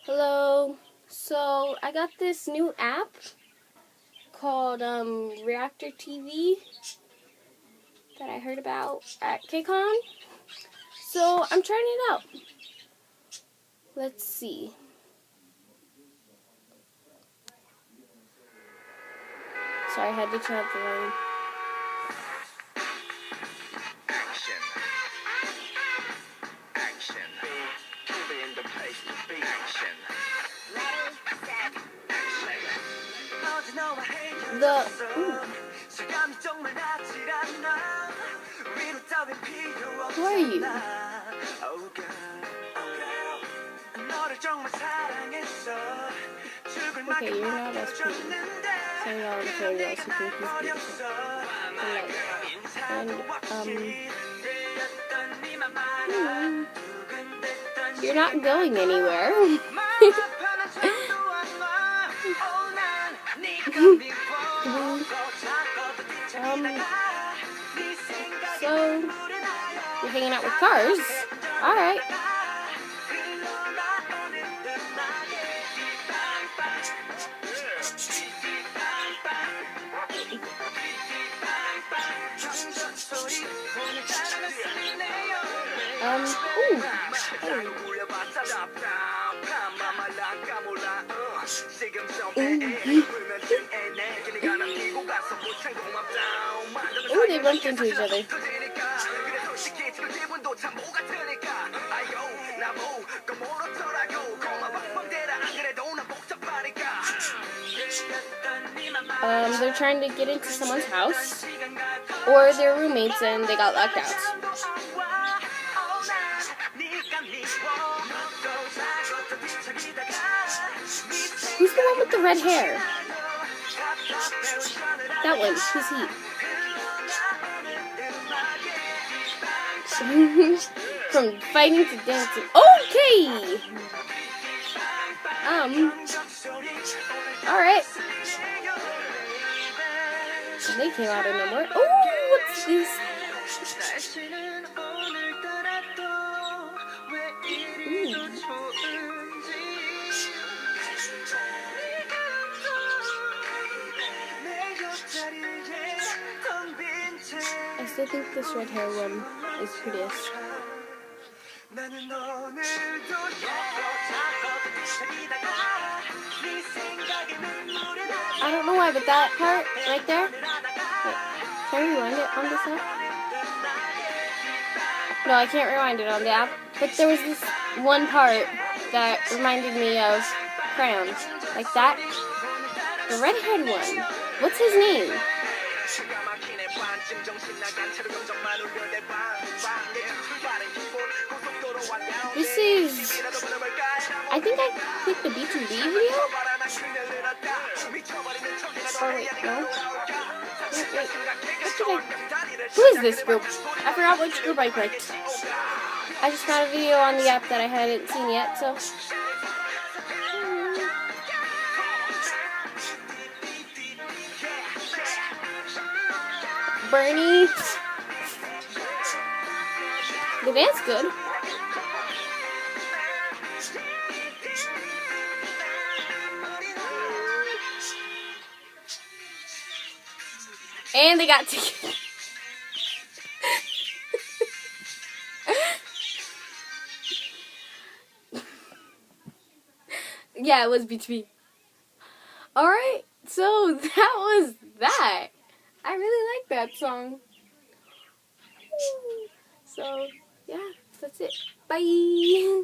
Hello. So I got this new app called Reactor TV that I heard about at kcon. So I'm trying it out. Let's see. Sorry, I had to turn up the volume. Who are you? Okay, you're not as pretty. Sorry, y'all, I'm sorry, y'all, so beautiful. And, you're not going anywhere. So, you're hanging out with cars? Alright. Ooh, they bumped into each other. They're trying to get into someone's house, or they're roommates and they got locked out. Who's the one with the red hair? That one. Who's he? From fighting to dancing. Okay! Alright. They came out of nowhere. Oh, what's this? I still think this red hair one is prettiest. I don't know why, but that part right there. Wait, can I rewind it on this app? No, I can't rewind it on the app. But there was this one part that reminded me of crayons. Like that. The red-haired one. What's his name? This is... I think I clicked the Btob video? Oh wait, no? Wait. Who is this group? I forgot which group I clicked. I just found a video on the app that I hadn't seen yet, so... Bernie. The dance good. And they got together. Yeah, it was Btob. Alright, so that was that. I really like that song. So, yeah, that's it. Bye!